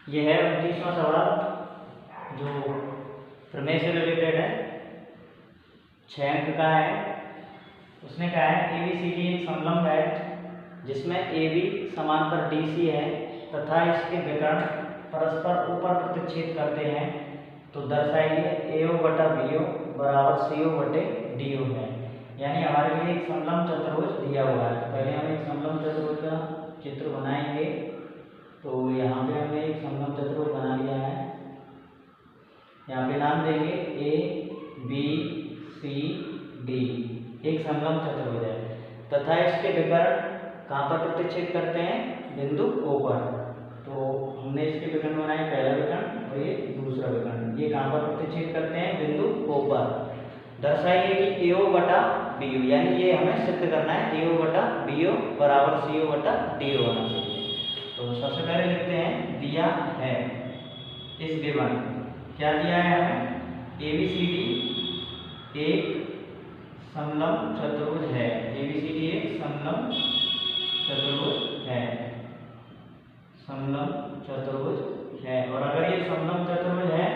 यह है 29वां सवाल जो प्रमेय से रिलेटेड है, 6 अंक का है। उसने कहा है ABCD एक समलंब है जिसमें AB समांतर DC है तथा इसके विकर्ण परस्पर ऊपर प्रतिच्छेद करते हैं, तो दर्शाइए AO बटा BO बराबर CO बटे DO है। यानी हमारे लिए एक समलंब चतुर्भुज दिया हुआ है। तो पहले हम एक समलंब चतुर्भुज का चित्र बनाएंगे। तो यहाँ पे हमने एक समलंब चतुर्भुज बना लिया है। यहाँ पे नाम देंगे ABCD, एक समलंब चतुर्भुज है तथा इसके विकर्ण कहाँ पर प्रतिच्छेद करते हैं? बिंदु O पर। तो हमने इसके विकर्ण बनाए, पहला विकर्ण और ये दूसरा विकर्ण। ये कहाँ पर प्रतिच्छेद करते हैं? बिंदु O पर। दर्शाइए कि AO बटा BO, यानी ये हमें सिद्ध करना है AO बटा BO बराबर CO बटा DO होना चाहिए। तो सबसे पहले लिखते हैं दिया है इस गिवन, क्या दिया है हमें? ABCD एक समलंब चतुर्भुज है। ABCD एक समलंब चतुर्भुज है, समलंब चतुर्भुज है। और अगर ये समलंब चतुर्भुज है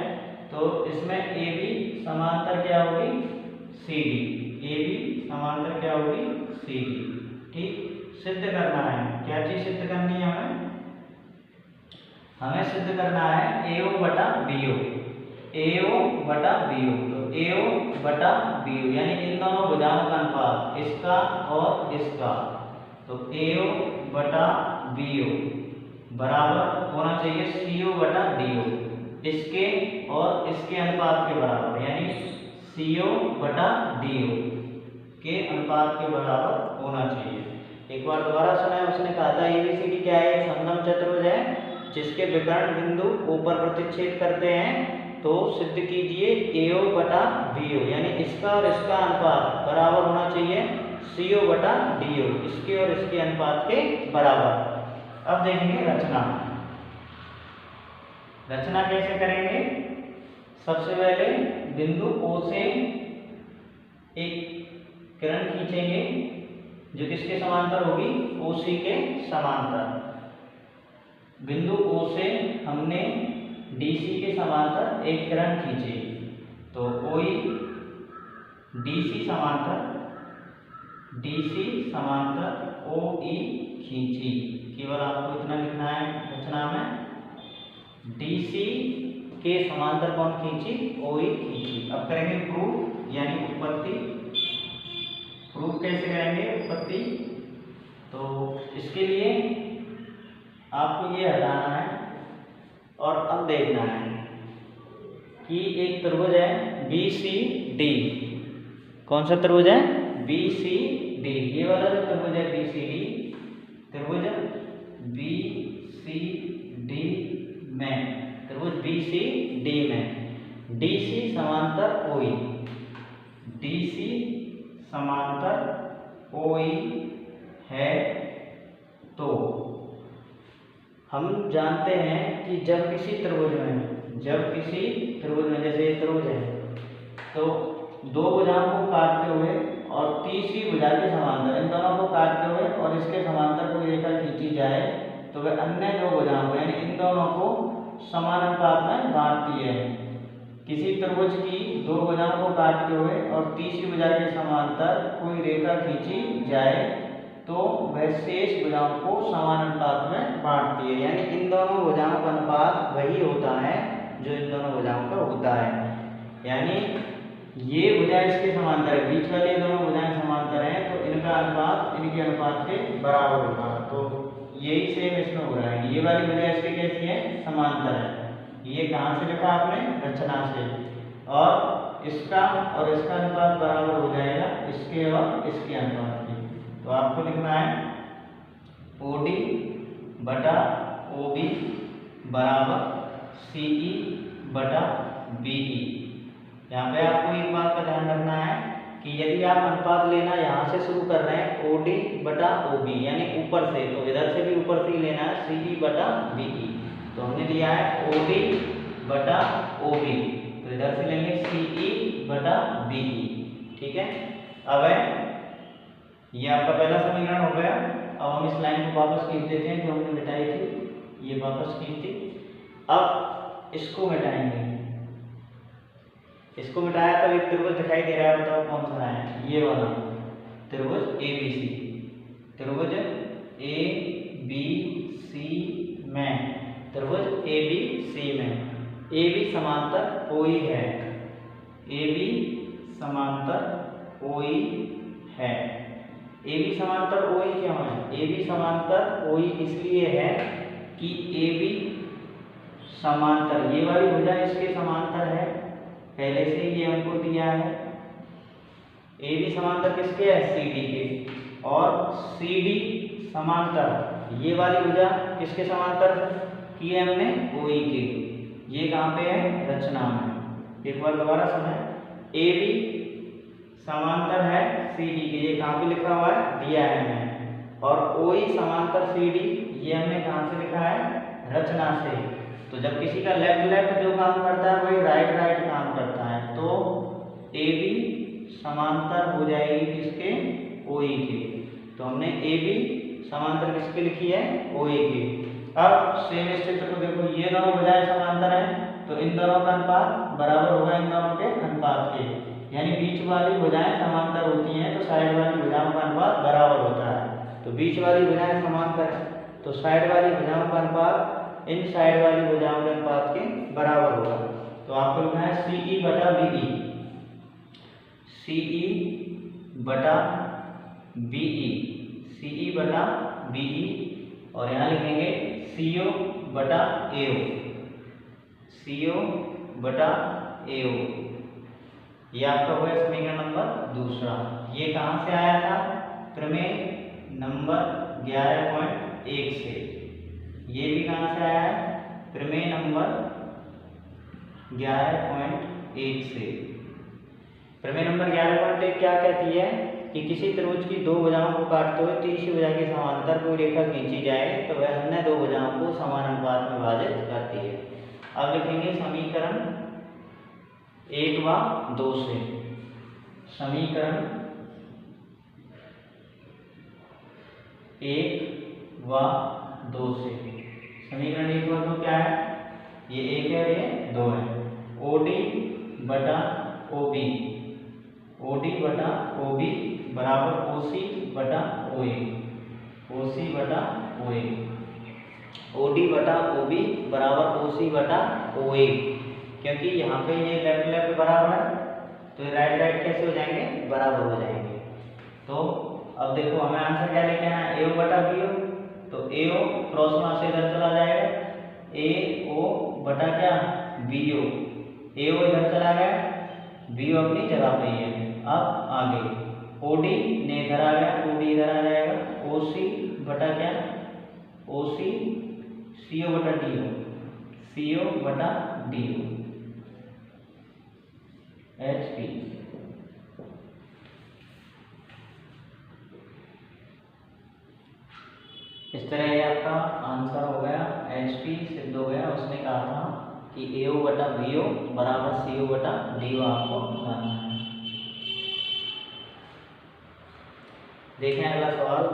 तो इसमें AB समांतर क्या होगी? CD। AB समांतर क्या होगी? CD। ठीक, सिद्ध करना है। क्या चीज सिद्ध करनी है हमें? हमें सिद्ध करना है AO बटा BO, AO बटा BO। तो AO बटा BO यानी इन दोनों भुजाओं का अनुपात, इसका और इसका। तो AO बटा BO बराबर होना चाहिए CO बटा DO, इसके और इसके अनुपात के बराबर, यानी CO बटा DO के अनुपात के बराबर होना चाहिए। एक बार दोबारा सुना है, उसने कहा था ABCD क्या है? एक समलंब चतुर्भुज है जिसके विकर्ण बिंदु ऊपर प्रतिच्छेद करते हैं। तो सिद्ध कीजिए AO बटा BO यानी इसका और इसका अनुपात बराबर होना चाहिए CO बटा DO, इसके और इसके अनुपात के बराबर। अब देखेंगे रचना। रचना कैसे करेंगे? सबसे पहले बिंदु O से एक किरण खींचेंगे जो किसके समांतर होगी? OC के समांतर। बिंदु O से हमने DC के समांतर एक किरण खींची, तो OE DC समांतर, DC समांतर OE खींची। केवल आपको इतना लिखना है रचना में, DC के समांतर कौन खींची? OE खींची। अब करेंगे प्रूफ यानी उत्पत्ति। प्रूफ कैसे करेंगे उत्पत्ति? तो इसके लिए आपको ये हटाना है और अब देखना है कि एक त्रिभुज है BCD। कौन सा त्रिभुज है? BCD। ये वाला जो त्रिभुज है BCD, त्रिभुज BCD में, त्रिभुज BCD में DC समांतर OE, DC समांतर OE है। तो हम जानते हैं कि जब किसी त्रिभुज में जैसे त्रिभुज है तो दो भुजाओं को काटते हुए और तीसरी भुजा के समांतर, इन दोनों को काटते हुए और इसके समांतर कोई रेखा खींची जाए तो वह अन्य दो भुजाओं यानी इन दोनों को समान अनुपात में बांटती है। किसी त्रिभुज की दो भुजाओं को काटते हुए और तीसरी भुजा के समांतर कोई रेखा खींची जाए तो वह शेष भुजाओं को समान अनुपात में बांटती है। यानी इन दोनों भुजाओं का अनुपात वही होता है जो इन दोनों भुजाओं का होता है। यानी ये भुजा इसके समांतर है, बीच वाली दोनों भुजाएं समांतर हैं, तो इनका अनुपात इनके अनुपात के बराबर होगा। तो यही सेम इसमें हो रहा है। ये वाली भुजा इसके कैसी है? समांतर है। ये कहाँ से लिखा आपने? रचना से। और इसका और इसका अनुपात बराबर हो जाएगा इसके और इसके अनुपात के। तो आपको लिखना है OD बटा OB बराबर CE बटा BE। यहाँ पे आपको एक बात का ध्यान रखना है कि यदि आप अनुपात लेना यहाँ से शुरू कर रहे हैं OD बटा OB यानी ऊपर से, तो इधर से भी ऊपर से ही लेना है CE बटा BE। तो हमने लिया है OD बटा OB, तो इधर से लेंगे CE बटा BE। ठीक है, अब ये आपका पहला समीकरण हो गया। अब हम इस लाइन को वापस खींच देते हैं जो हमने मिटाई थी, ये वापस खींच दी। अब इसको मिटाएंगे, इसको मिटाया तो एक त्रिभुज दिखाई दे रहा है, बताओ कौन सा है, ये वाला त्रिभुज ABC, त्रिभुज ABC में, त्रिभुज ABC में AB समांतर OE है, AB समांतर OE है। AB समांतर OE क्यों है? AB समांतर OE इसलिए है कि AB समांतर, ये वाली भुजा इसके समांतर है, पहले से ये हमको दिया है। AB समांतर किसके है? CD के। और CD समांतर, ये वाली भुजा किसके समांतर की है हमने? OE के। ये कहाँ पे है? रचना में। एक बार दोबारा सुने, AB समांतर है CD के, ये कहाँ पे लिखा हुआ है? दिया है हमें। और OE समांतर CD, ये हमने कहाँ से लिखा है? रचना से। तो जब किसी का लेफ्ट लेफ्ट जो काम करता है वही राइट राइट काम करता है, तो AB समांतर हो जाएगी किसके? OE के। तो हमने AB समांतर किसके लिखी है? OE के। अब सेम इस चित्र को देखो, ये दोनों भुजाएं समांतर हैं, तो इन दोनों का अनुपात बराबर होगा इन दोनों के अनुपात के, यानी बीच वाली भुजाएं समांतर होती हैं तो साइड वाली भुजाओं का अनुपात बराबर होता है। तो बीच वाली भुजाएं समांतर है तो साइड वाली भुजाओं का अनुपात इन साइड वाली भुजाओं के अनुपात के बराबर होगा। तो आपको लिखना है CE बटा BE, CE बटा BE, CE बटा BE, और यहाँ लिखेंगे CO बटा AO, CO बटा AO। ये आपका हुआ समीकरण नंबर दूसरा। ये कहाँ से आया था? प्रमेय नंबर 11.1 से। ये भी कहाँ से आया है? प्रमेय नंबर 11.1 से। प्रमेय नंबर 11.1 क्या कहती है कि किसी त्रिभुज की दो भुजाओं को काटते हुए तीसरी भुजा के समांतर कोई रेखा खींची जाए तो वह अन्य दो भुजाओं को समान अनुपात में विभाजित करती है। अब लिखेंगे समीकरण 1 व 2 से, समीकरण 1 व 2 से। समीकरण 1 व 2 क्या है? ये 1 है और ये 2 है। OD बटा OB, OD बटा OB बराबर OC बटा OA, OC बटा OA, OD बटा OB बराबर OC बटा OA। क्योंकि यहाँ पे ये लेफ्ट लेफ्ट बराबर है तो ये राइट राइट कैसे हो जाएंगे? बराबर हो जाएंगे। तो अब देखो हमें आंसर क्या लेके आना है? AO बटा BO, तो AO क्रॉस में से इधर चला जाएगा, AO बटा क्या? BO, AO इधर चला गया, BO अपनी जगह पे ही है। अब आगे OD ने इधर आ गया, OD इधर आ जाएगा, OC बटा क्या? OC CO बटा DO, CO बटा DO, HP। इस तरह ये आपका आंसर हो गया, HP सिद्ध हो गया। उसने कहा था कि AO बटा BO बराबर CO बटा DO आपको बताना है। देखें अगला सवाल।